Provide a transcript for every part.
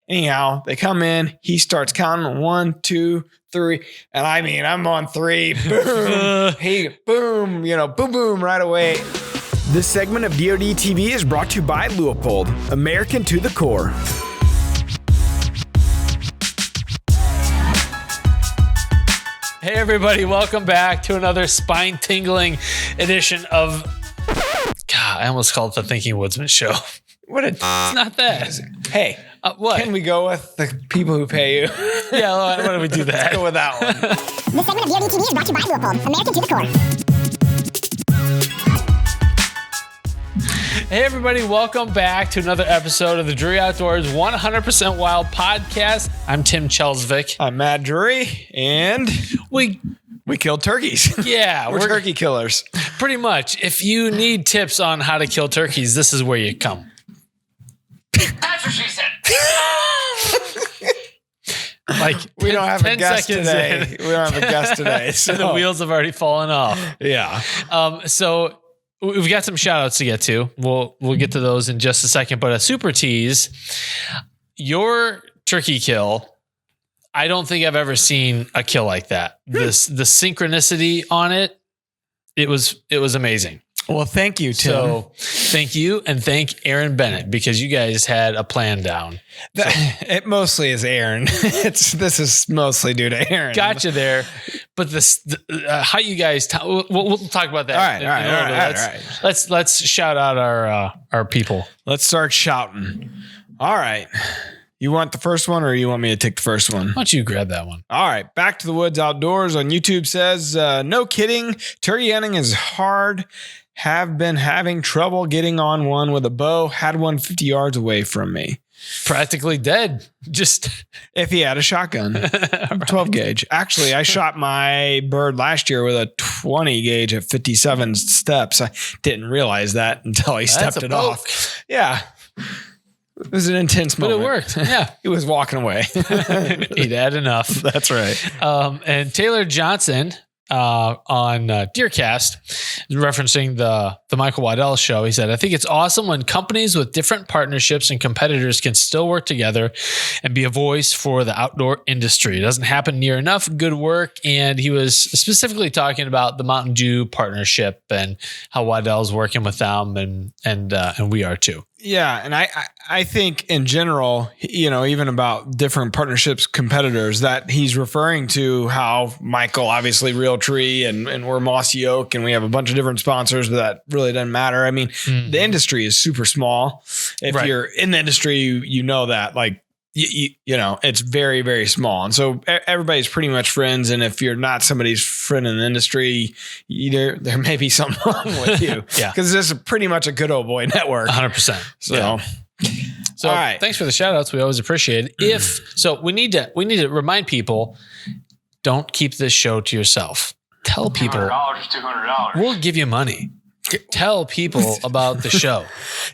Anyhow, they come in. He starts counting 1, 2, 3. And I mean, I'm on 3. Boom. Boom, boom, boom, right away. This segment of DOD TV is brought to you by Leupold, American to the core. Hey everybody, welcome back to another spine-tingling edition of... God, I almost called it the Thinking Woodsman Show. It's not that. Hey, what? Can we go with the people who pay you? Yeah, why don't we do that? Let's go with that one. This segment of DOD TV is brought to you by Leupold, American to the core. Hey everybody, welcome back to another episode of the Drury Outdoors 100% Wild Podcast. I'm Tim Chelsvik. I'm Matt Drury, and we killed turkeys. Yeah, we're turkey killers. Pretty much. If you need tips on how to kill turkeys, this is where you come. That's what she said. Like we don't have a guest today. We don't have a guest today. So the wheels have already fallen off. Yeah. So we've got some shout outs to get to. We'll get to those in just a second, but a super tease. Your turkey kill, I don't think I've ever seen a kill like that. The synchronicity on it was amazing. Well, thank you, Tim. So thank you, and thank Aaron Bennett, because you guys had a plan down. It mostly is Aaron. This is mostly due to Aaron. Gotcha there. But how you guys, we'll talk about that. All right. Let's shout out our people. Let's start shouting. All right. You want the first one, or you want me to take the first one? Why don't you grab that one? All right. Back to the Woods Outdoors on YouTube says, no kidding. Turkey hunting is hard. Have been having trouble getting on one with a bow. Had one 50 yards away from me. Practically dead. Just if he had a shotgun, 12 gauge. Actually, I shot my bird last year with a 20 gauge at 57 steps. I didn't realize that until he stepped it off. Yeah. It was an intense moment. But it worked. Yeah. He was walking away. He'd had enough. That's right. And Taylor Johnson on DeerCast, referencing the Michael Waddell show, he said, I think it's awesome when companies with different partnerships and competitors can still work together and be a voice for the outdoor industry. It doesn't happen near enough. Good work. And he was specifically talking about the Mountain Dew partnership and how Waddell's working with them, and we are too. Yeah. And I think in general, even about different partnerships, competitors, that he's referring to how Michael, obviously Realtree, and we're Mossy Oak, and we have a bunch of different sponsors, but that really doesn't matter. I mean, the industry is super small. If you're in the industry, you know that, like, it's very, very small. And so everybody's pretty much friends. And if you're not somebody's friend in the industry, there may be something wrong with you. Yeah. Because this is pretty much a good old boy network. 100%. So, all right. Thanks for the shout outs. We always appreciate it. So we need to remind people, don't keep this show to yourself. Tell people. $200 is $200. We'll give you money. Tell people about the show.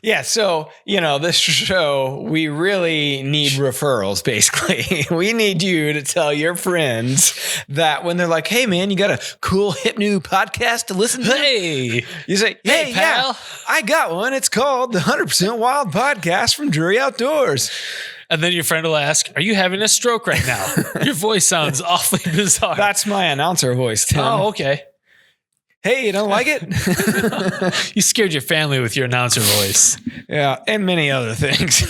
Yeah. So, this show, we really need referrals, basically. We need you to tell your friends that when they're like, hey, man, you got a cool, hip new podcast to listen to? Hey. You say, hey, pal. Yeah, I got one. It's called the 100% Wild Podcast from Drury Outdoors. And then your friend will ask, are you having a stroke right now? Your voice sounds awfully bizarre. That's my announcer voice, Tim. Oh, okay. Hey, you don't like it? You scared your family with your announcer voice. Yeah, and many other things.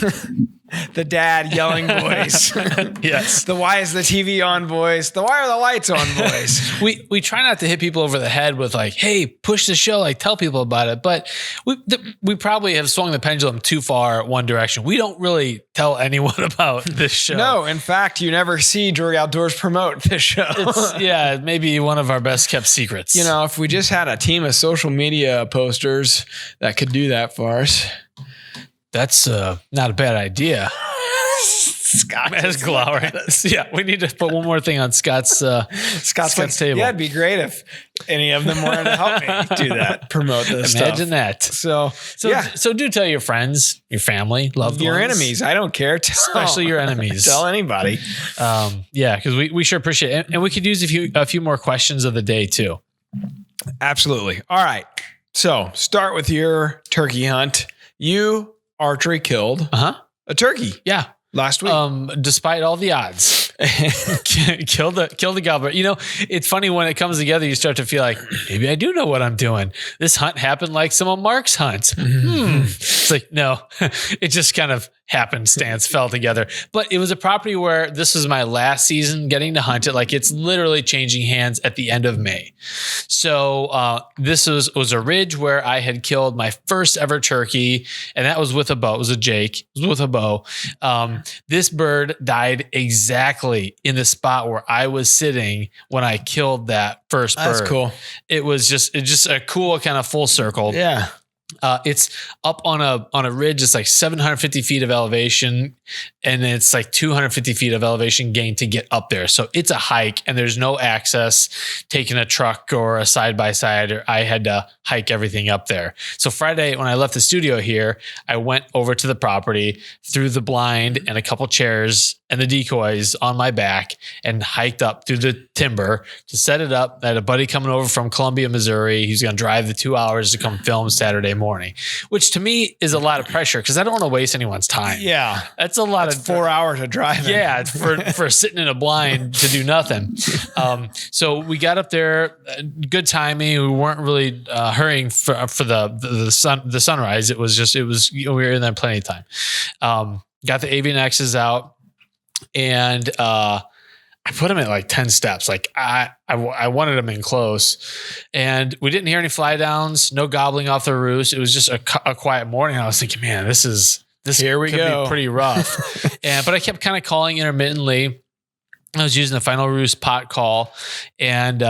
The dad yelling voice. Yes. The why is the TV on voice. The why are the lights on voice. We try not to hit people over the head with like, hey, push the show, like tell people about it. But we probably have swung the pendulum too far one direction. We don't really tell anyone about this show. No, in fact, you never see Drury Outdoors promote this show. It's maybe one of our best kept secrets. If we just had a team of social media posters that could do that for us. That's not a bad idea. Scott is glowering. Yeah, we need to put one more thing on Scott's table. Yeah, it'd be great if any of them wanted to help me do that, promote this Imagine stuff. that. So do tell your friends, your family, loved your ones. enemies. I don't care. Especially your enemies. Tell anybody. Because we sure appreciate it. And we could use a few more questions of the day too. Absolutely. All right. So start with your turkey hunt. You archery killed a turkey. Yeah. last week. Despite all the odds, kill the gobbler. You know, it's funny when it comes together, you start to feel like maybe I do know what I'm doing. This hunt happened like some of Mark's hunts. It's like, no, it just kind of happenstance fell together. But it was a property where this was my last season getting to hunt it. Like it's literally changing hands at the end of May. So this was a ridge where I had killed my first ever turkey, and that was with a bow. It was a Jake. It was with a bow. This bird died exactly in the spot where I was sitting when I killed that first bird. That's cool. It was just a cool kind of full circle. Yeah. It's up on a ridge. It's like 750 feet of elevation, and it's like 250 feet of elevation gain to get up there. So it's a hike, and there's no access taking a truck or a side by side. Or I had to hike everything up there. So Friday, when I left the studio here, I went over to the property, threw the blind and a couple chairs and the decoys on my back, and hiked up through the timber to set it up. I had a buddy coming over from Columbia, Missouri. He's going to drive the 2 hours to come film Saturday morning, which to me is a lot of pressure because I don't want to waste anyone's time. Yeah. That's a lot of 4 hours of driving. Yeah. For sitting in a blind to do nothing. So we got up there, good timing. We weren't really hurrying for the sunrise. It was we were in there plenty of time. Got the avian X's out, and I put them at like 10 steps. Like I wanted them in close, and we didn't hear any fly downs, no gobbling off the roost. It was just a quiet morning. I was thinking, man, this Here we could go. be pretty rough. But I kept kind of calling intermittently. I was using the final roost pot call, and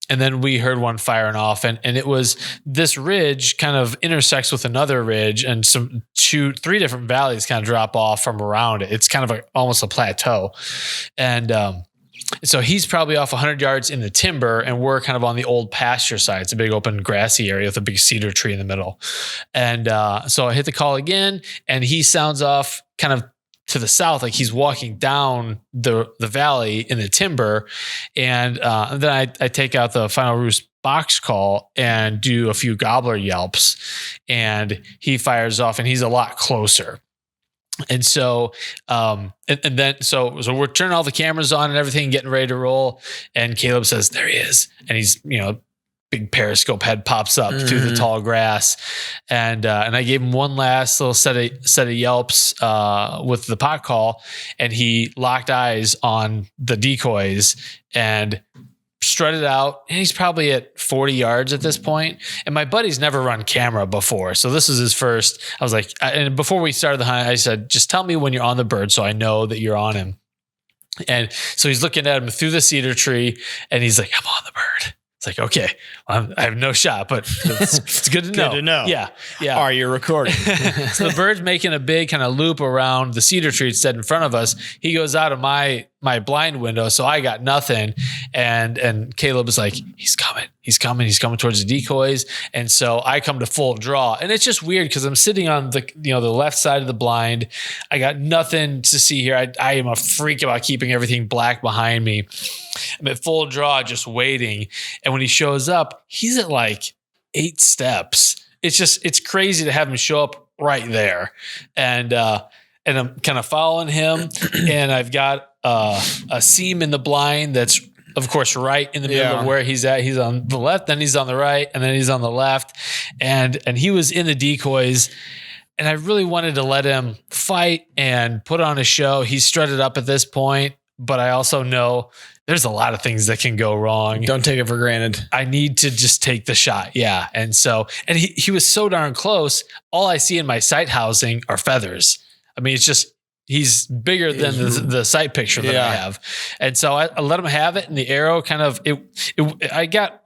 then we heard one firing off, and it was this ridge kind of intersects with another ridge, and three different valleys kind of drop off from around it. It's kind of almost a plateau. And so he's probably off 100 yards in the timber, and we're kind of on the old pasture side. It's a big open grassy area with a big cedar tree in the middle. And so I hit the call again, and he sounds off kind of to the south, like he's walking down the valley in the timber. And then I take out the final roost box call and do a few gobbler yelps, and he fires off, and he's a lot closer. And so, so we're turning all the cameras on and everything, getting ready to roll. And Caleb says, there he is. And he's, big periscope head pops up through the tall grass. And I gave him one last little set of yelps, with the pot call, and he locked eyes on the decoys and strutted out. And he's probably at 40 yards at this point. And my buddy's never run camera before, so this is his first. I was like, and before we started the hunt, I said, just tell me when you're on the bird so I know that you're on him. And so he's looking at him through the cedar tree, and he's like, I'm on the bird. It's like, okay, I have no shot, but it's good to know. Good to know. Yeah. Are you recording? So the bird's making a big kind of loop around the cedar tree that's dead in front of us. He goes out of my blind window, so I got nothing. And Caleb is like, he's coming towards the decoys. And so I come to full draw, and it's just weird because I'm sitting on the left side of the blind. I got nothing to see here. I am a freak about keeping everything black behind me. I'm at full draw, just waiting. And when he shows up, he's at like 8 steps. It's crazy to have him show up right there. And I'm kind of following him, and I've got a seam in the blind that's, of course, right in the middle of where he's at. He's on the left, then he's on the right, and then he's on the left. And he was in the decoys, and I really wanted to let him fight and put on a show. He strutted up at this point, but I also know there's a lot of things that can go wrong. Don't take it for granted. I need to just take the shot. Yeah. And he was so darn close. All I see in my sight housing are feathers. I mean, it's just, he's bigger than the sight picture that I have. And so I let him have it, and the arrow kind of, I got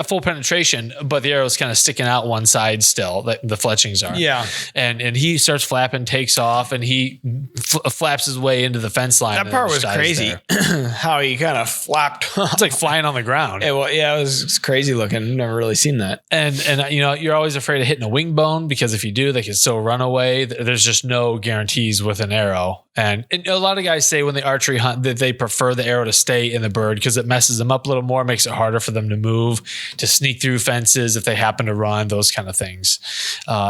full penetration, but the arrow's kind of sticking out one side still, the fletchings are. Yeah. And he starts flapping, takes off, and he flaps his way into the fence line. That part was crazy. How he kind of flapped. It's like flying on the ground. It was crazy looking. Never really seen that. And you're always afraid of hitting a wing bone, because if you do, they can still run away. There's just no guarantees with an arrow. And a lot of guys say when they archery hunt that they prefer the arrow to stay in the bird because it messes them up a little more, makes it harder for them to move, to sneak through fences if they happen to run, those kind of things.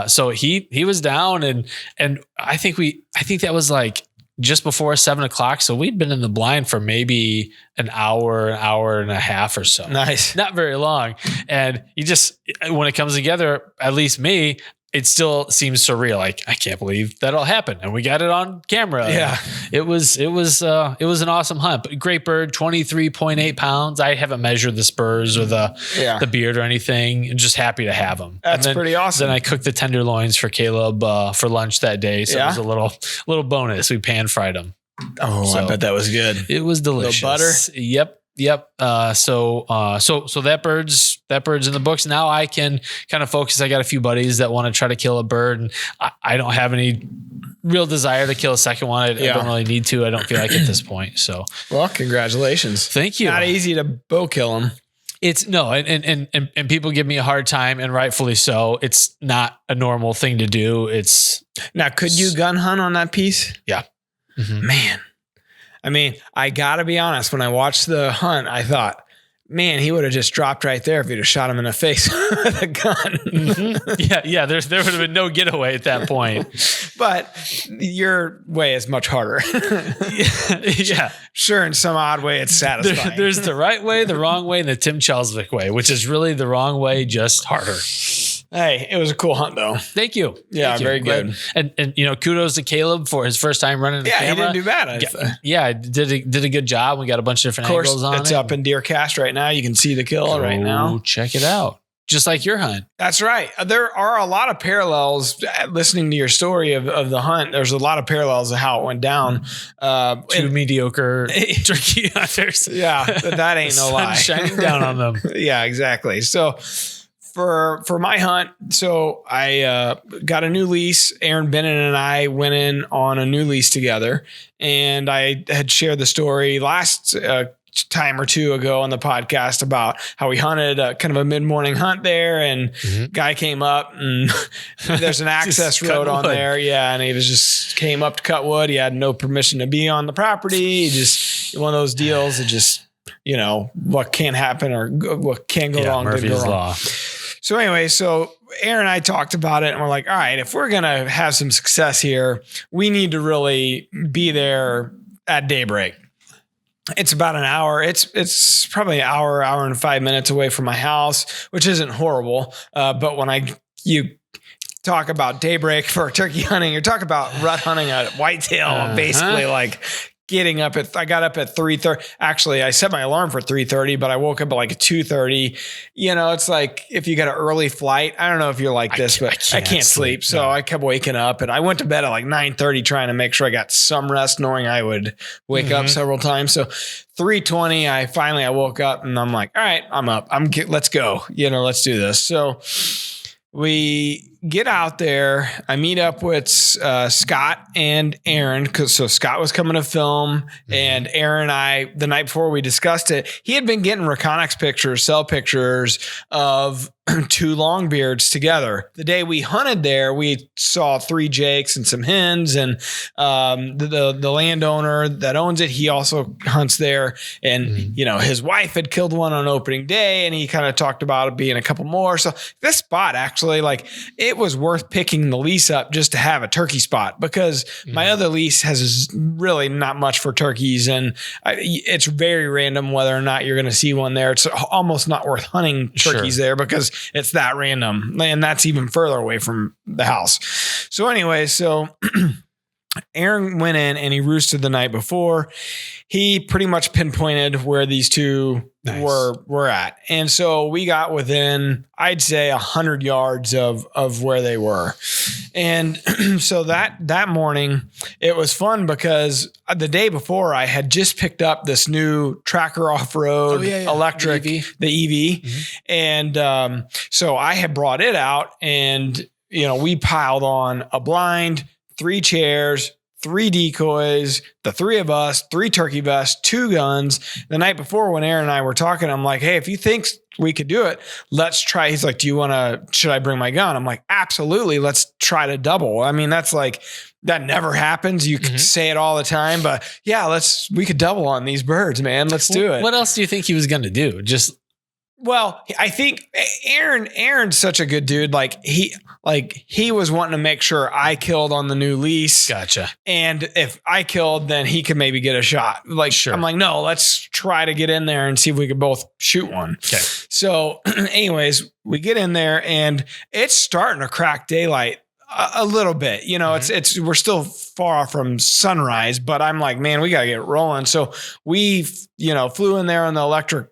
So he was down, and I think that was like just before 7:00. So we'd been in the blind for maybe an hour and a half or so. Nice. Not very long. And you just, when it comes together, at least me, it still seems surreal. Like, I can't believe that all happened. And we got it on camera. Yeah. It was an awesome hunt. But great bird, 23.8 pounds. I haven't measured the spurs or the beard or anything. I'm just happy to have them. That's pretty awesome. Then I cooked the tenderloins for Caleb for lunch that day. So it was a little bonus. We pan fried them. Oh, so I bet that was good. It was delicious. Butter. Yep. So that bird's in the books. Now I can kind of focus. I got a few buddies that want to try to kill a bird, and I don't have any real desire to kill a second one. I don't really need to. I don't feel like at this point. So, well, congratulations. Thank you. Not easy to bow kill them. It's no, and people give me a hard time, and rightfully so. It's not a normal thing to do. Now, could you gun hunt on that piece? Yeah. Mm-hmm. Man. I mean, I gotta be honest. When I watched the hunt, I thought, man, he would have just dropped right there if he'd have shot him in the face with a gun. Mm-hmm. Yeah. There would have been no getaway at that point. But your way is much harder. Yeah. Sure, in some odd way, it's satisfying. There's the right way, the wrong way, and the Tim Chelsvik way, which is really the wrong way, just harder. Hey, it was a cool hunt, though. Thank you. Yeah, very good. And kudos to Caleb for his first time running the camera. Yeah, he didn't do bad. Did a good job. We got a bunch of different angles on it. It's up in DeerCast right now. You can see the kill right now. Check it out. Just like your hunt. That's right. There are a lot of parallels. Listening to your story of the hunt, there's a lot of parallels of how it went down. Two mediocre turkey hunters. Yeah, but that ain't no lie. Shining down on them. Yeah, exactly. So for my hunt, so I got a new lease. Aaron Bennett and I went in on a new lease together, and I had shared the story last time or two ago on the podcast about how we hunted kind of a mid-morning hunt there, and guy came up, and there's an access road on there. Yeah. And he just came up to cut wood. He had no permission to be on the property. Just one of those deals that just, what can happen or what can go wrong. Murphy's Law. So anyway, Aaron and I talked about it, and we're like, all right, if we're going to have some success here, we need to really be there at daybreak. It's about an hour. It's probably an hour and 5 minutes away from my house, which isn't horrible. But when you talk about daybreak for turkey hunting, you're talking about rut hunting a whitetail, basically like getting up I got up at 3:30. Actually, I set my alarm for 3:30, but I woke up at like 2:30. It's like if you got an early flight, I don't know if you're like this, but I can't sleep. So I kept waking up, and I went to bed at like 9:30, trying to make sure I got some rest, knowing I would wake up several times. So 3:20, I woke up, and I'm like, all right, I'm up. Let's go. Let's do this. So we get out there. I meet up with Scott and Aaron, so Scott was coming to film, and Aaron and I, the night before we discussed it, he had been getting Reconnex pictures, cell pictures of two longbeards together. The day we hunted there, we saw 3 jakes and some hens, and the landowner that owns it, he also hunts there, and his wife had killed one on opening day, and he kind of talked about it being a couple more. So this spot actually, it was worth picking the lease up just to have a turkey spot, because my other lease has really not much for turkeys, and it's very random whether or not you're going to see one there. It's almost not worth hunting turkeys there because it's that random, and that's even further away from the house. So anyway, Aaron went in and he roosted the night before. He pretty much pinpointed where these two were at. And so we got within, I'd say, 100 yards of where they were. And so that morning, it was fun because the day before I had just picked up this new tracker off-road electric, the EV. And so I had brought it out, and, we piled on a blind, 3 chairs, 3 decoys, the 3 of us, 3 turkey vests, 2 guns. The night before, when Aaron and I were talking, I'm like, hey, if you think we could do it, let's try. He's like, should I bring my gun? I'm like, absolutely. Let's try to double. I mean, that's that never happens. You can say it all the time, but yeah, we could double on these birds, man. Let's do it. What else do you think he was going to do? Just Well, I think Aaron's such a good dude. He was wanting to make sure I killed on the new lease. Gotcha. And if I killed, then he could maybe get a shot. Sure. I'm like, no, let's try to get in there and see if we could both shoot one. Okay. So anyways, we get in there and it's starting to crack daylight a little bit. We're still far from sunrise, but I'm like, man, we got to get rolling. So we, flew in there on the electric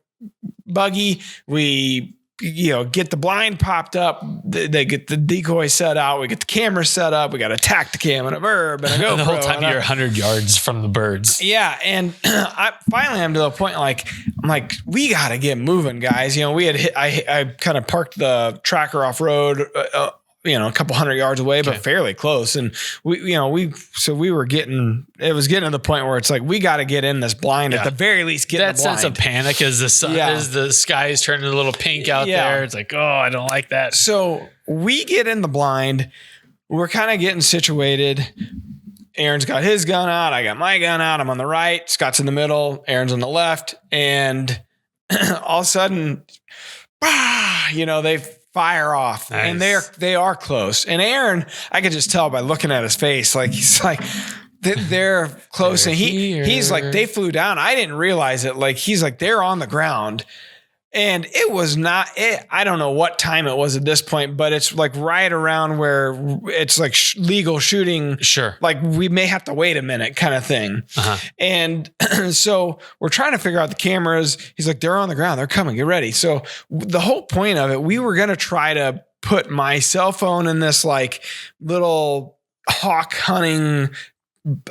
buggy. We, get the blind popped up. They get the decoy set out. We get the camera set up. We got a Tacticam and a Verb and a GoPro. The whole time you're 100 yards from the birds. Yeah. And I'm to the point, I'm like, we got to get moving, guys. We had I kind of parked the tracker off road, a couple 100 yards away, but fairly close. And it was getting to the point where it's like, we got to get in this blind at the very least, get that in the blind. sense of panic as the sun, as the sky is turning a little pink out there. It's like, oh, I don't like that. So we get in the blind. We're kind of getting situated. Aaron's got his gun out. I got my gun out. I'm on the right. Scott's in the middle. Aaron's on the left. And all of a sudden, they fire off. Nice. And they are close. And Aaron, I could just tell by looking at his face, he's like, they're close. And he's like, they flew down. I didn't realize it. He's like, they're on the ground. And it was not it. I don't know what time it was at this point, but it's right around where it's legal shooting. Sure. We may have to wait a minute kind of thing. Uh-huh. And so we're trying to figure out the cameras. He's like, they're on the ground. They're coming. Get ready. So the whole point of it, we were going to try to put my cell phone in this little hawk hunting,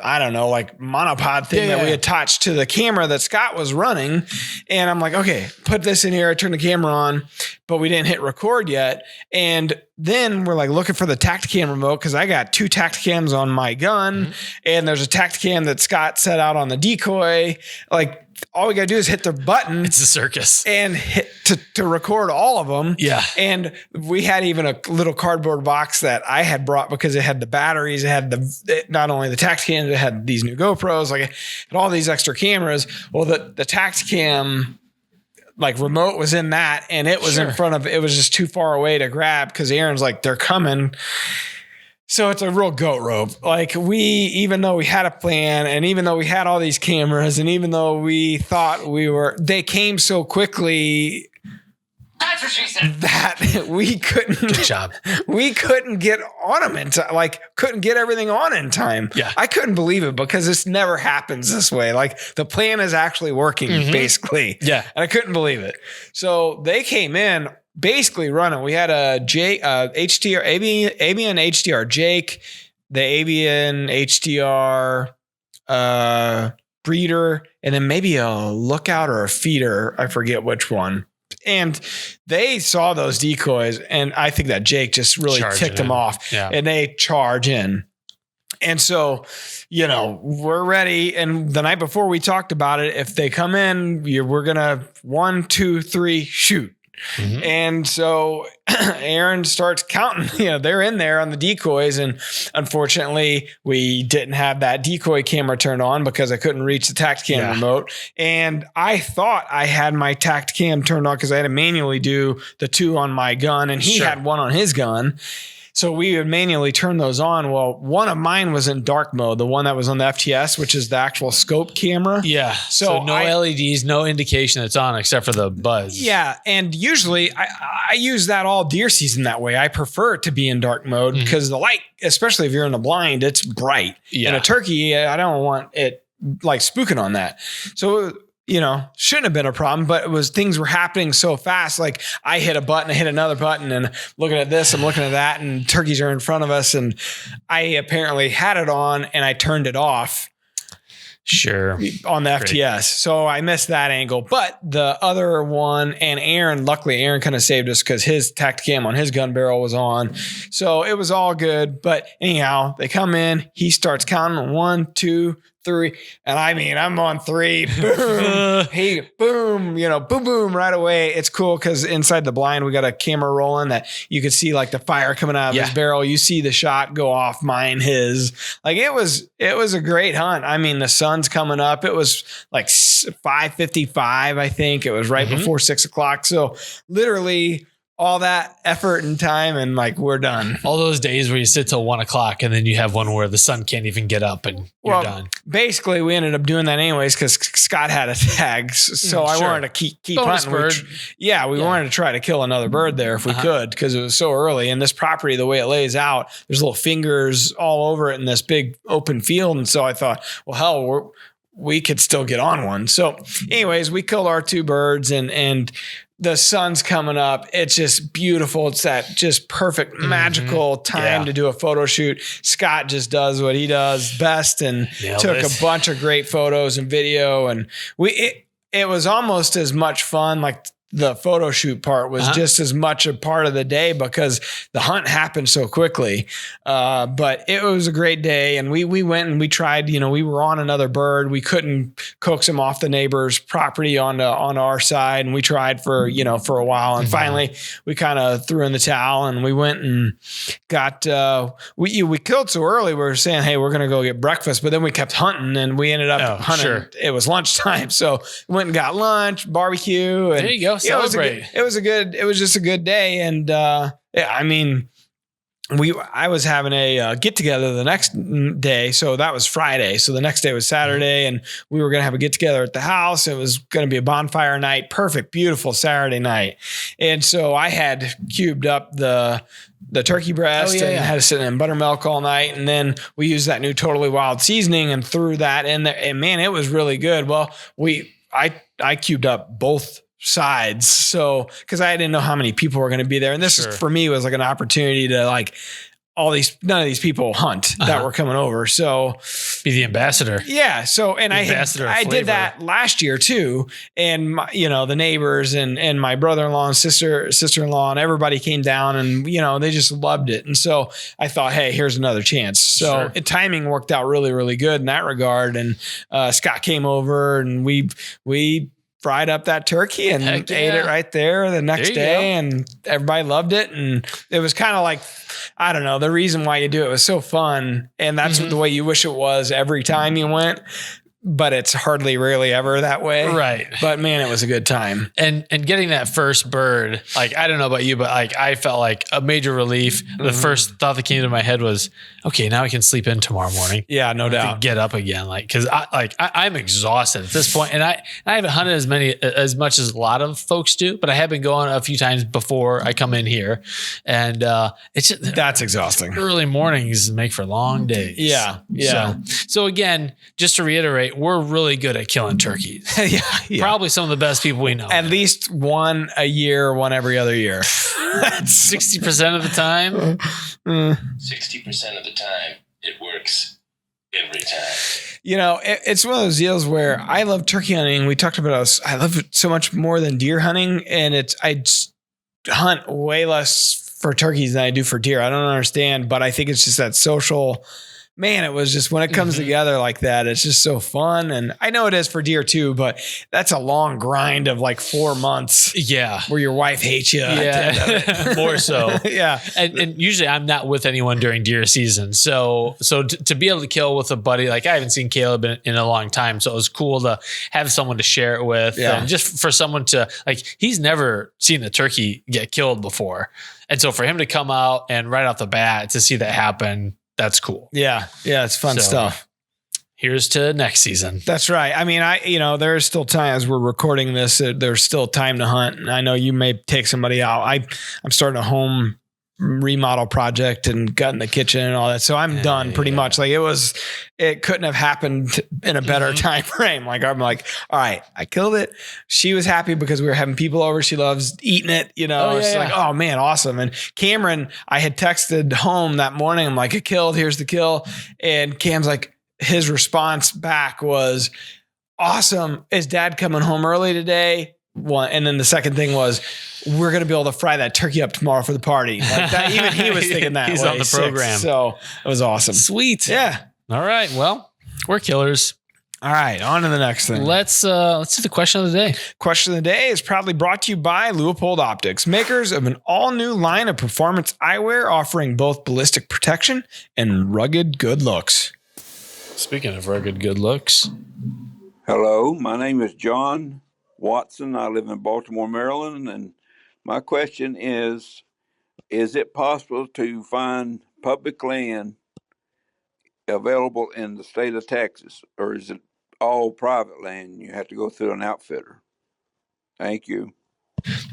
I don't know, monopod thing that we attached to the camera that Scott was running. And I'm like, okay, put this in here. I turned the camera on, but we didn't hit record yet. And then we're looking for the Tacticam remote because I got 2 Tacticams on my gun, and there's a Tacticam that Scott set out on the decoy. All we got to do is hit the button. It's a circus. And hit to record all of them. Yeah. And we had even a little cardboard box that I had brought because it had the batteries. It had not only the Tacticam, it had these new GoPros, it had all these extra cameras. Well, the Tacticam remote was in that, and it was in front of, it was just too far away to grab because Aaron's like, they're coming. So it's a real goat rope. Even though we had a plan, and even though we had all these cameras, and even though we thought they came so quickly. That's what she said. That we couldn't. Good job. We couldn't get on them in time. Couldn't get everything on in time. Yeah. I couldn't believe it because this never happens this way. The plan is actually working basically. Yeah. And I couldn't believe it. So they came in basically running. We had a HDR, Avian HDR Jake, the Avian HDR breeder, and then maybe a lookout or a feeder. I forget which one. And they saw those decoys, and I think that Jake just really ticked them off. Yeah. And they charge in. And so, we're ready. And the night before we talked about it, if they come in, we're going to 1, 2, 3, shoot. Mm-hmm. And so Aaron starts counting, they're in there on the decoys. And unfortunately we didn't have that decoy camera turned on because I couldn't reach the Tacticam remote. And I thought I had my Tacticam turned on because I had to manually do the 2 on my gun, and he had 1 on his gun. So we would manually turn those on. Well, one of mine was in dark mode, the one that was on the FTS, which is the actual scope camera. Yeah. So no LEDs, no indication it's on except for the buzz. Yeah. And usually I use that all deer season that way. I prefer it to be in dark mode because the light, especially if you're in the blind, it's bright. Yeah. And a turkey, I don't want it spooking on that. So shouldn't have been a problem, but things were happening so fast. I hit a button, I hit another button, and looking at this, I'm looking at that, and turkeys are in front of us. And I apparently had it on and I turned it off. Sure. On the FTS. So I missed that angle, but the other one, and luckily Aaron kind of saved us because his Tacticam on his gun barrel was on. So it was all good. But anyhow, they come in, he starts counting 1, 2, 3. And I'm on 3. Boom. Hey, boom, boom, boom, right away. It's cool because inside the blind, we got a camera rolling that you could see the fire coming out of his barrel. You see the shot go off, his. It was a great hunt. The sun's coming up. It was 5:55, I think. It was right before 6 o'clock. So literally all that effort and time and like, we're done. All those days where you sit till 1 o'clock and then you have one where the sun can't even get up and you're done. Basically, we ended up doing that anyways because Scott had a tag. So I wanted to keep bonus hunting. bird. We wanted to try to kill another bird there if we could because it was so early. And this property, the way it lays out, there's little fingers all over it in this big open field. And so I thought, well, hell, we could still get on one. So anyways, we killed our 2 birds and the sun's coming up. It's just beautiful. It's that just perfect, magical time to do a photo shoot. Scott just does what he does best and took a bunch of great photos and video. And it was almost as much fun. Like the photo shoot part was just as much a part of the day because the hunt happened so quickly. But it was a great day. And we went and we tried, we were on another bird. We couldn't coax him off the neighbor's property on our side. And we tried for a while. And finally we kind of threw in the towel and we went and got, we killed so early. We were saying, hey, we're going to go get breakfast, but then we kept hunting and we ended up hunting. Sure. It was lunchtime. So we went and got lunch, barbecue. And there you go. Celebrate. It was just a good day. And, I was having a get together the next day. So that was Friday. So the next day was Saturday and we were going to have a get together at the house. It was going to be a bonfire night. Perfect, beautiful Saturday night. And so I had cubed up the turkey breast and had to sit in buttermilk all night. And then we used that new Totally Wild seasoning and threw that in there. And man, it was really good. Well, I cubed up both sides. So, cause I didn't know how many people were going to be there. And this is, for me, was like an opportunity to like none of these people hunt that were coming over. So be the ambassador. Yeah. So, and I did that last year too. And the neighbors and my brother-in-law and sister-in-law and everybody came down and, they just loved it. And so I thought, hey, here's another chance. So timing worked out really, really good in that regard. And Scott came over and we fried up that turkey and ate it right there the next day and everybody loved it. And it was kind of like, I don't know, the reason why you do it was so fun. And that's the way you wish it was every time you went, but it's rarely ever that way. Right. But man, it was a good time. And getting that first bird, like, I don't know about you, but like, I felt like a major relief. The first thought that came to my head was, okay, now I can sleep in tomorrow morning. Yeah, no doubt. Get up again. Like, cause I'm exhausted at this point and I haven't hunted as much as a lot of folks do, but I have been going a few times before I come in here and, it's just, that's exhausting. Early mornings make for long days. Yeah. Yeah. So again, just to reiterate, we're really good at killing turkeys. Probably some of the best people we know. At least one a year, one every other year. That's 60% of the time. 60% of the time, it works every time. It's one of those deals where I love turkey hunting. We talked about I love it so much more than deer hunting. And I hunt way less for turkeys than I do for deer. I don't understand, but I think it's just that social. Man, it was just when it comes together like that, it's just so fun. And I know it is for deer too, but that's a long grind of like 4 months. Yeah. Where your wife hates you. Yeah. More so. Yeah. And usually I'm not with anyone during deer season. So to be able to kill with a buddy, like I haven't seen Caleb in a long time. So it was cool to have someone to share it with. Yeah. And just for someone to he's never seen a turkey get killed before. And so for him to come out and right off the bat to see that happen, that's cool. Yeah. Yeah. It's fun stuff. Here's to next season. That's right. I mean, there's still time as we're recording this, there's still time to hunt. And I know you may take somebody out. I'm starting a home remodel project and gutting the kitchen and all that. So I'm done pretty much. Like it couldn't have happened in a better time frame. Like I'm like, all right, I killed it. She was happy because we were having people over. She loves eating it, like, oh man, awesome. And Cameron, I had texted home that morning. I'm like, it killed, here's the kill. And Cam's like, his response back was awesome. Is dad coming home early today? One. And then the second thing was, we're going to be able to fry that turkey up tomorrow for the party. Like that, even he was thinking that. He's on the program. So it was awesome. Sweet. Yeah. All right. Well, we're killers. All right. On to the next thing. Let's do the question of the day. Question of the day is proudly brought to you by Leupold Optics, makers of an all new line of performance eyewear offering both ballistic protection and rugged good looks. Speaking of rugged good looks, Hello, my name is John Watson. I live in Baltimore, Maryland, and my question is it possible to find public land available in the state of Texas, or is it all private land? You have to go through an outfitter. Thank you.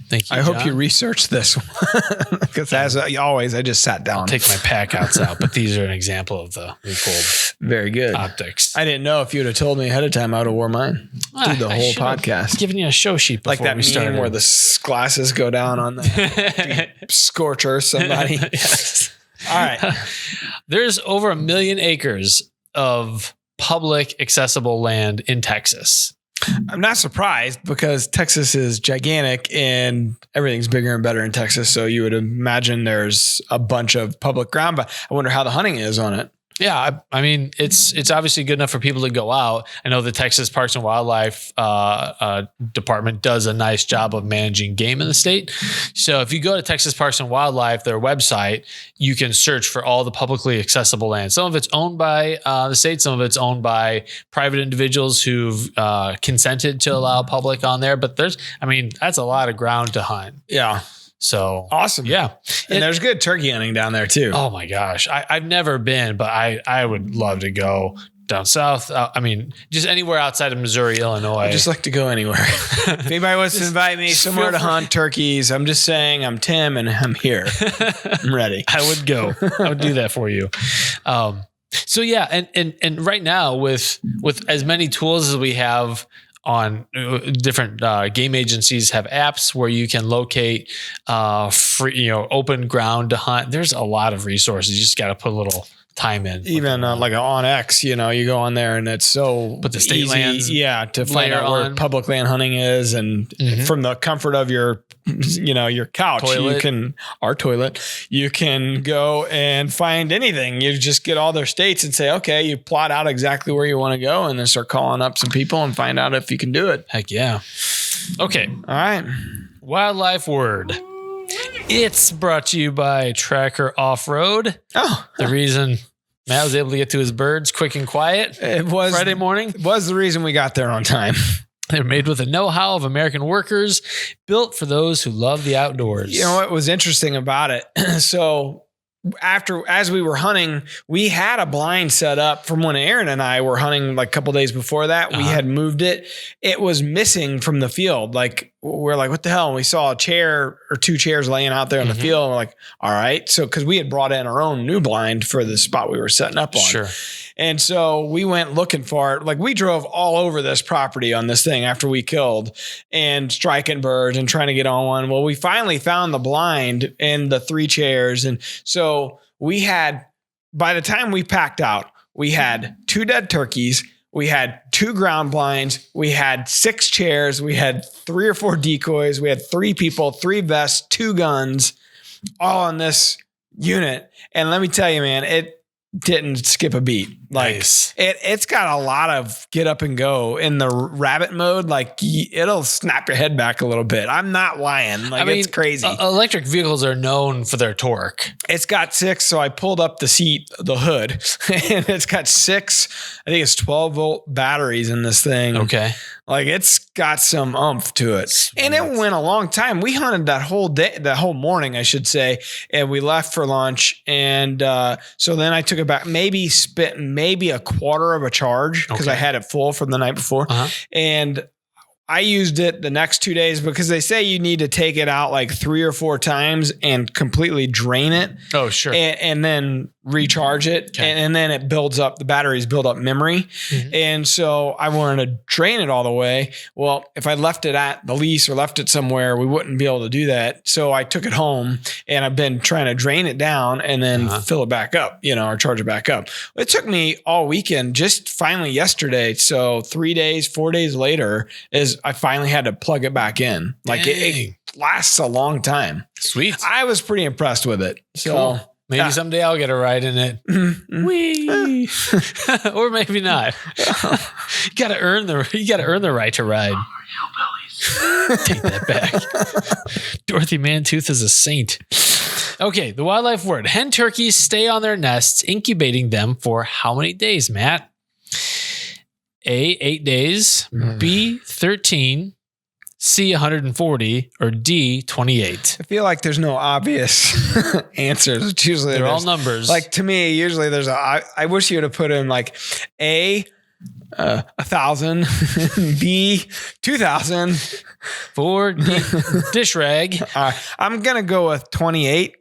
Thank you. I hope John. you researched this one because, as always, I just sat down. I'll take my pack outs out, but these are an example of the Leupold Very good. optics. I didn't know if you would have told me ahead of time, I would have wore mine through the I whole should have podcast. Given you a show sheet before Like that we meme started. where the glasses go down on the scorcher somebody. Yes. All right. There's over 1 million acres of public accessible land in Texas. I'm not surprised because Texas is gigantic and everything's bigger and better in Texas. So you would imagine there's a bunch of public ground, but I wonder how the hunting is on it. Yeah, I mean, it's obviously good enough for people to go out. I know the Texas Parks and Wildlife Department does a nice job of managing game in the state. So if you go to Texas Parks and Wildlife, their website, you can search for all the publicly accessible land. Some of it's owned by the state, some of it's owned by private individuals who've consented to allow public on there. But that's a lot of ground to hunt. Yeah. So Awesome. yeah. And there's good turkey hunting down there too. Oh my gosh. I've never been, but I would love to go down south. Just anywhere outside of Missouri, Illinois. I just like to go anywhere. If anybody wants to invite me somewhere to hunt turkeys, I'm just saying I'm Tim and I'm here. I'm ready. I would go. I would do that for you. So yeah. And right now with as many tools as we have on different game agencies have apps where you can locate free, open ground to hunt. There's a lot of resources. You just got to put a little time in. Even like on X, you go on there and it's so Put the state easy, lands to find out where on. public land hunting is, and from the comfort of your couch, our toilet, you can go and find anything. You just get all their states and say, okay, you plot out exactly where you want to go, and then start calling up some people and find out if you can do it. Heck yeah. Okay. All right. Wildlife word. It's brought to you by Tracker Off-Road. Oh, The reason Matt was able to get to his birds quick and quiet it was Friday morning. Was the reason we got there on time. They're made with the know-how of American workers, built for those who love the outdoors. You know what was interesting about it? So as we were hunting, we had a blind set up from when Aaron and I were hunting like a couple days before that. We had moved it. It was missing from the field. Like we're like, what the hell? And we saw a chair or two chairs laying out there in the field. And we're like, all right. So, cause we had brought in our own new blind for the spot we were setting up on. Sure. And so we went looking for it. Like we drove all over this property on this thing after we killed and striking birds and trying to get on one. Well, we finally found the blind and the 3 chairs. And so we had, by the time we packed out, we had 2 dead turkeys. We had 2 ground blinds. We had 6 chairs. We had 3 or 4 decoys. We had 3 people, 3 vests, 2 guns, all in this unit. And let me tell you, man, it didn't skip a beat. Like Nice. it's got a lot of get up and go in the rabbit mode. Like it'll snap your head back a little bit. I'm not lying. Like it's crazy. Electric vehicles are known for their torque. It's got 6. So I pulled up the hood and it's got 6, I think it's 12-volt batteries in this thing. Okay. Like it's got some oomph to it. Sweet. And it went a long time. We hunted that whole day, that whole morning, I should say. And we left for lunch. And so then I took it back, maybe a quarter of a charge because I had it full from the night before. And I used it the next 2 days because they say you need to take it out like 3 or 4 times and completely drain it. Oh, sure. And then recharge it. Okay. And then it builds up, the batteries build up memory. And so I wanted to drain it all the way. Well, if I left it at the lease or left it somewhere, we wouldn't be able to do that. So I took it home and I've been trying to drain it down and then fill it back up, or charge it back up. It took me all weekend, just finally yesterday. So 3 days, 4 days later is I finally had to plug it back in. Like it lasts a long time. Sweet. I was pretty impressed with it. So cool. Maybe someday I'll get a ride in it. Whee! Or maybe not. You gotta earn the right to ride. Take that back. Dorothy Mantooth is a saint. Okay, the wildlife word. Hen turkeys stay on their nests, incubating them for how many days, Matt? A, 8 days, B, 13, C, 140, or D, 28. I feel like there's no obvious answers. It's usually They're all numbers. Like to me, usually there's I wish you would have put in like A, 1,000, B, 2,000, 4, D, dish rag. I'm going to go with 28.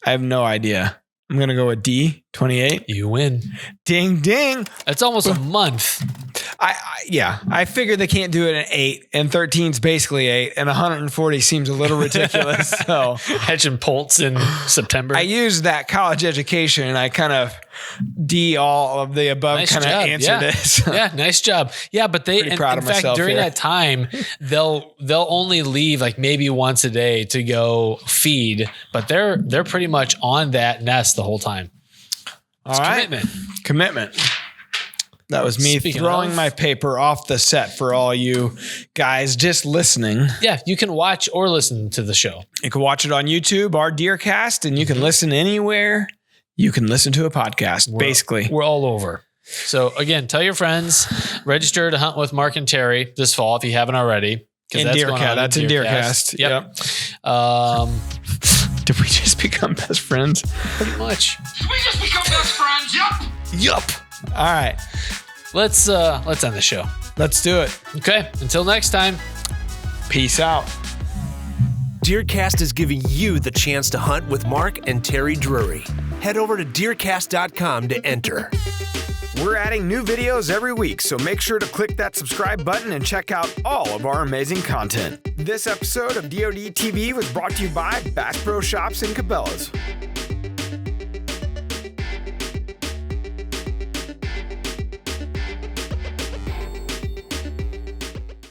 I have no idea. I'm going to go with D, 28. You win. Ding, ding. It's almost a month. I figured they can't do it in 8, and 13 is basically 8, and 140 seems a little ridiculous. So Hedge and Poltz in September. I used that college education, and I kind of D all of the above Nice kind of job. answered Yeah. it. So. Yeah, nice job. Yeah, but they, Pretty proud in of fact, myself during here. that time, they'll only leave like maybe once a day to go feed, but they're pretty much on that nest the whole time. It's All right. Commitment. That was me Speaking throwing of- my paper off the set for all you guys just listening. Yeah, you can watch or listen to the show. You can watch it on YouTube, our DeerCast, and you can listen anywhere you can listen to a podcast, basically. We're all over. So again, tell your friends, register to hunt with Mark and Terry this fall if you haven't already. In DeerCast. That's in DeerCast. Yep. Did we just become best friends? Pretty much. We just become best friends. Yup. All right. Let's end the show. Let's do it. Okay. Until next time. Peace out. DeerCast is giving you the chance to hunt with Mark and Terry Drury. Head over to DeerCast.com to enter. We're adding new videos every week, so make sure to click that subscribe button and check out all of our amazing content. This episode of DOD TV was brought to you by Bass Pro Shops and Cabela's.